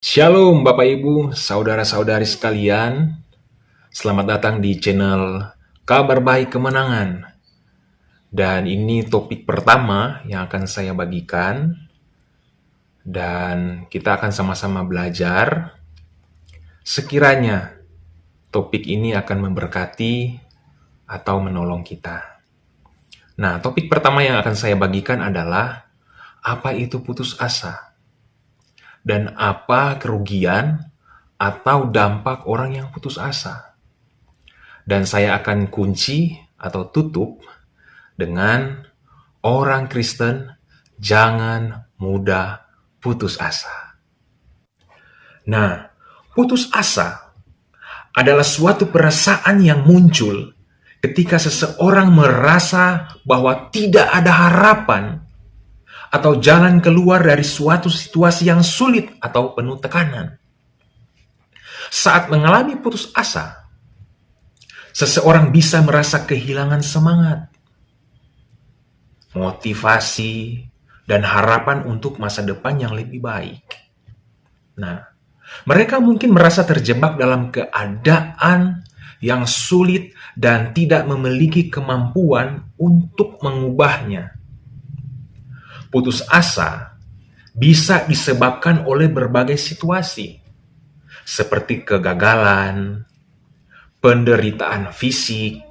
Shalom Bapak Ibu, saudara-saudari sekalian. Selamat datang di channel Kabar Baik Kemenangan. Dan ini topik pertama yang akan saya bagikan. Dan kita akan sama-sama belajar. Sekiranya topik ini akan memberkati atau menolong kita. Nah, topik pertama yang akan saya bagikan adalah apa itu putus asa? Dan apa kerugian atau dampak orang yang putus asa. Dan saya akan kunci atau tutup dengan orang Kristen jangan mudah putus asa. Nah, putus asa adalah suatu perasaan yang muncul ketika seseorang merasa bahwa tidak ada harapan atau jalan keluar dari suatu situasi yang sulit atau penuh tekanan. Saat mengalami putus asa, seseorang bisa merasa kehilangan semangat, motivasi, dan harapan untuk masa depan yang lebih baik. Nah, mereka mungkin merasa terjebak dalam keadaan yang sulit dan tidak memiliki kemampuan untuk mengubahnya. Putus asa bisa disebabkan oleh berbagai situasi, seperti kegagalan, penderitaan fisik,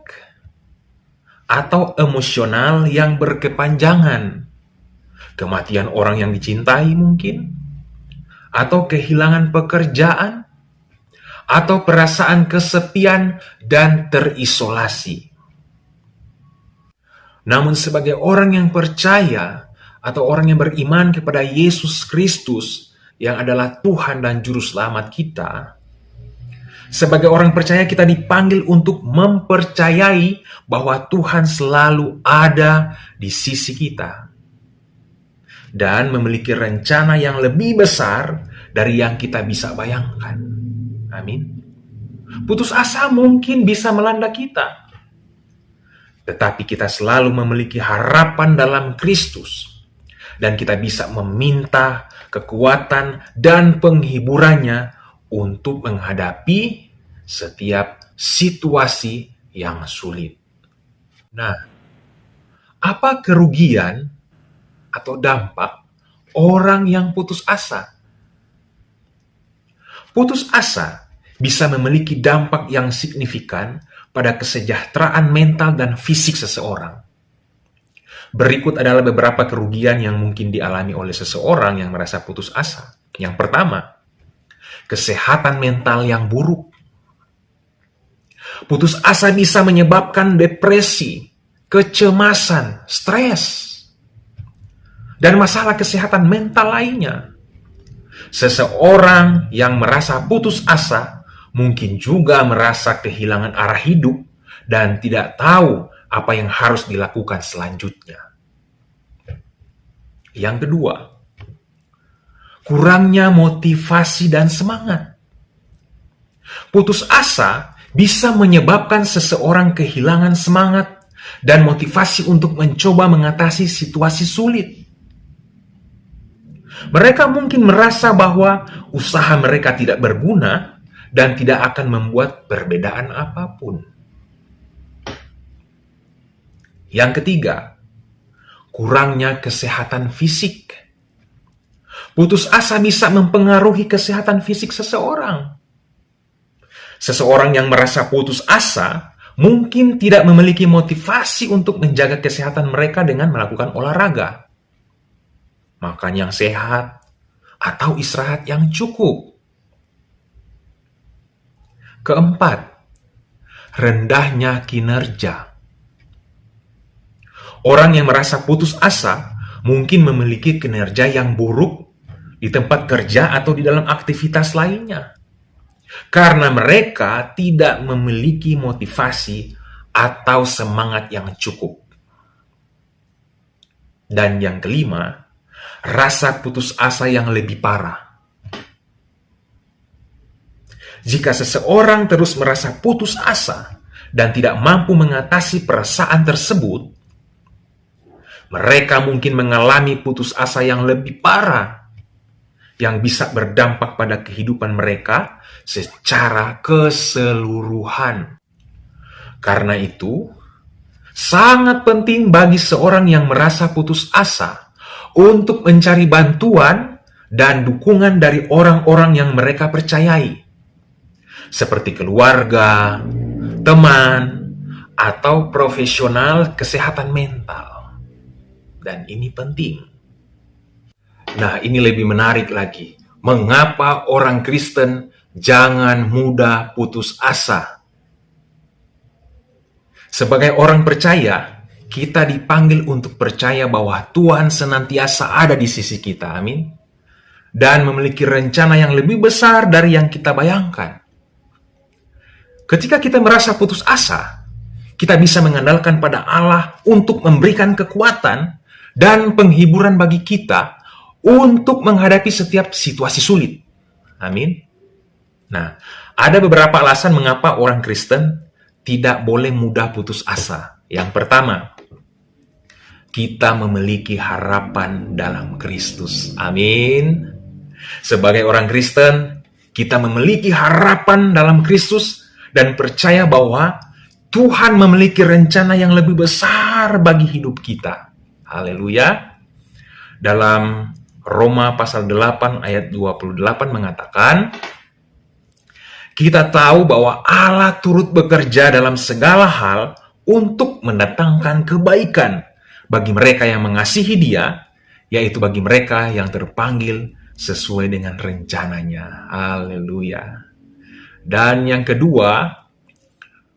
atau emosional yang berkepanjangan, kematian orang yang dicintai mungkin, atau kehilangan pekerjaan, atau perasaan kesepian dan terisolasi. Namun sebagai orang yang percaya, atau orang yang beriman kepada Yesus Kristus yang adalah Tuhan dan Juru Selamat kita, sebagai orang percaya kita dipanggil untuk mempercayai bahwa Tuhan selalu ada di sisi kita dan memiliki rencana yang lebih besar dari yang kita bisa bayangkan. Amin. Putus asa mungkin bisa melanda kita, tetapi kita selalu memiliki harapan dalam Kristus. Dan kita bisa meminta kekuatan dan penghiburannya untuk menghadapi setiap situasi yang sulit. Nah, apa kerugian atau dampak orang yang putus asa? Putus asa bisa memiliki dampak yang signifikan pada kesejahteraan mental dan fisik seseorang. Berikut adalah beberapa kerugian yang mungkin dialami oleh seseorang yang merasa putus asa. Yang pertama, kesehatan mental yang buruk. Putus asa bisa menyebabkan depresi, kecemasan, stres, dan masalah kesehatan mental lainnya. Seseorang yang merasa putus asa mungkin juga merasa kehilangan arah hidup dan tidak tahu apa yang harus dilakukan selanjutnya. Yang kedua, kurangnya motivasi dan semangat. Putus asa bisa menyebabkan seseorang kehilangan semangat dan motivasi untuk mencoba mengatasi situasi sulit. Mereka mungkin merasa bahwa usaha mereka tidak berguna dan tidak akan membuat perbedaan apapun. Yang ketiga, kurangnya kesehatan fisik. Putus asa bisa mempengaruhi kesehatan fisik seseorang. Seseorang yang merasa putus asa mungkin tidak memiliki motivasi untuk menjaga kesehatan mereka dengan melakukan olahraga, makan yang sehat, atau istirahat yang cukup. Keempat, rendahnya kinerja. Orang yang merasa putus asa mungkin memiliki kinerja yang buruk di tempat kerja atau di dalam aktivitas lainnya, karena mereka tidak memiliki motivasi atau semangat yang cukup. Dan yang kelima, rasa putus asa yang lebih parah. Jika seseorang terus merasa putus asa dan tidak mampu mengatasi perasaan tersebut, mereka mungkin mengalami putus asa yang lebih parah, yang bisa berdampak pada kehidupan mereka secara keseluruhan. Karena itu, sangat penting bagi seorang yang merasa putus asa untuk mencari bantuan dan dukungan dari orang-orang yang mereka percayai, seperti keluarga, teman, atau profesional kesehatan mental. Dan ini penting. Nah, ini lebih menarik lagi. Mengapa orang Kristen jangan mudah putus asa? Sebagai orang percaya, kita dipanggil untuk percaya bahwa Tuhan senantiasa ada di sisi kita, amin. Dan memiliki rencana yang lebih besar dari yang kita bayangkan. Ketika kita merasa putus asa, kita bisa mengandalkan pada Allah untuk memberikan kekuatan dan penghiburan bagi kita untuk menghadapi setiap situasi sulit. Amin. Nah, ada beberapa alasan mengapa orang Kristen tidak boleh mudah putus asa. Yang pertama, kita memiliki harapan dalam Kristus. Amin. Sebagai orang Kristen, kita memiliki harapan dalam Kristus dan percaya bahwa Tuhan memiliki rencana yang lebih besar bagi hidup kita. Haleluya. Dalam Roma pasal 8 ayat 28 mengatakan, kita tahu bahwa Allah turut bekerja dalam segala hal untuk mendatangkan kebaikan bagi mereka yang mengasihi Dia, yaitu bagi mereka yang terpanggil sesuai dengan rencananya. Haleluya. Dan yang kedua,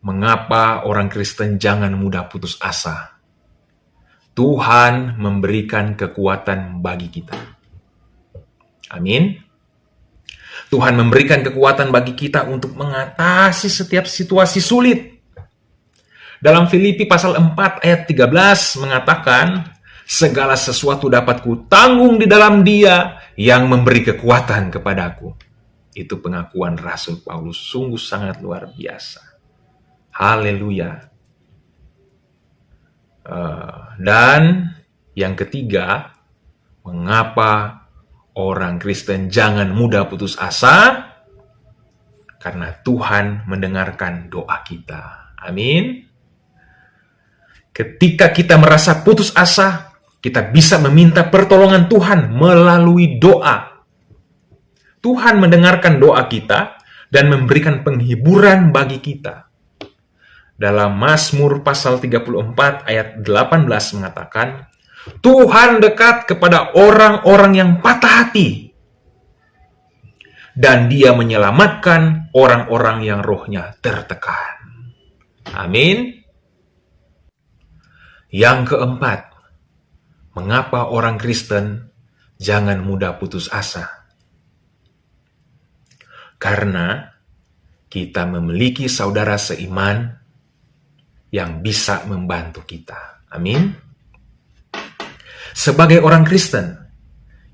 mengapa orang Kristen jangan mudah putus asa? Tuhan memberikan kekuatan bagi kita. Amin. Tuhan memberikan kekuatan bagi kita untuk mengatasi setiap situasi sulit. Dalam Filipi pasal 4 ayat 13 mengatakan, segala sesuatu dapat kutanggung di dalam Dia yang memberi kekuatan kepadaku. Itu pengakuan Rasul Paulus, sungguh sangat luar biasa. Haleluya. Dan yang ketiga, mengapa orang Kristen jangan mudah putus asa? Karena Tuhan mendengarkan doa kita. Amin. Ketika kita merasa putus asa, kita bisa meminta pertolongan Tuhan melalui doa. Tuhan mendengarkan doa kita dan memberikan penghiburan bagi kita. Dalam Mazmur pasal 34 ayat 18 mengatakan, Tuhan dekat kepada orang-orang yang patah hati, dan Dia menyelamatkan orang-orang yang rohnya tertekan. Amin. Yang keempat, mengapa orang Kristen jangan mudah putus asa? Karena kita memiliki saudara seiman yang bisa membantu kita. Amin. Sebagai orang Kristen,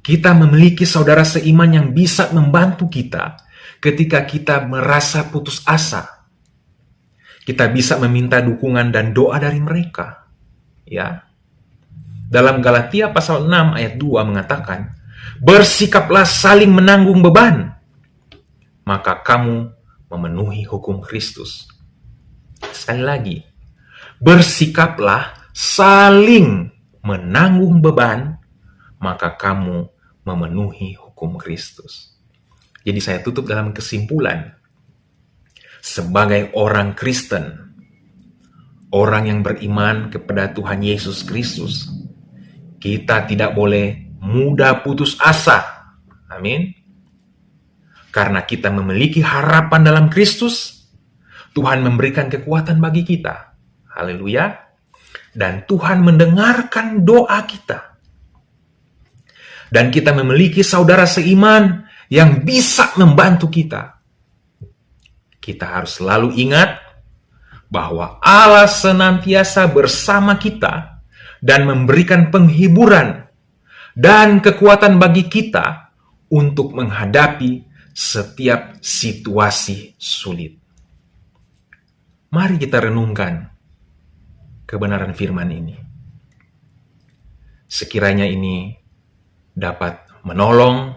kita memiliki saudara seiman yang bisa membantu kita ketika kita merasa putus asa. Kita bisa meminta dukungan dan doa dari mereka. Ya. Dalam Galatia pasal 6 ayat 2 mengatakan, bersikaplah saling menanggung beban, maka kamu memenuhi hukum Kristus. Sekali lagi, bersikaplah saling menanggung beban, maka kamu memenuhi hukum Kristus. Jadi saya tutup dalam kesimpulan. Sebagai orang Kristen, orang yang beriman kepada Tuhan Yesus Kristus, kita tidak boleh mudah putus asa. Amin. Karena kita memiliki harapan dalam Kristus, Tuhan memberikan kekuatan bagi kita. Haleluya. Dan Tuhan mendengarkan doa kita. Dan kita memiliki saudara seiman yang bisa membantu kita. Kita harus selalu ingat bahwa Allah senantiasa bersama kita dan memberikan penghiburan dan kekuatan bagi kita untuk menghadapi setiap situasi sulit. Mari kita renungkan kebenaran firman ini. Sekiranya ini dapat menolong,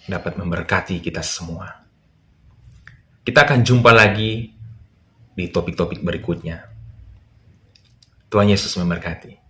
dapat memberkati kita semua. Kita akan jumpa lagi di topik-topik berikutnya. Tuhan Yesus memberkati.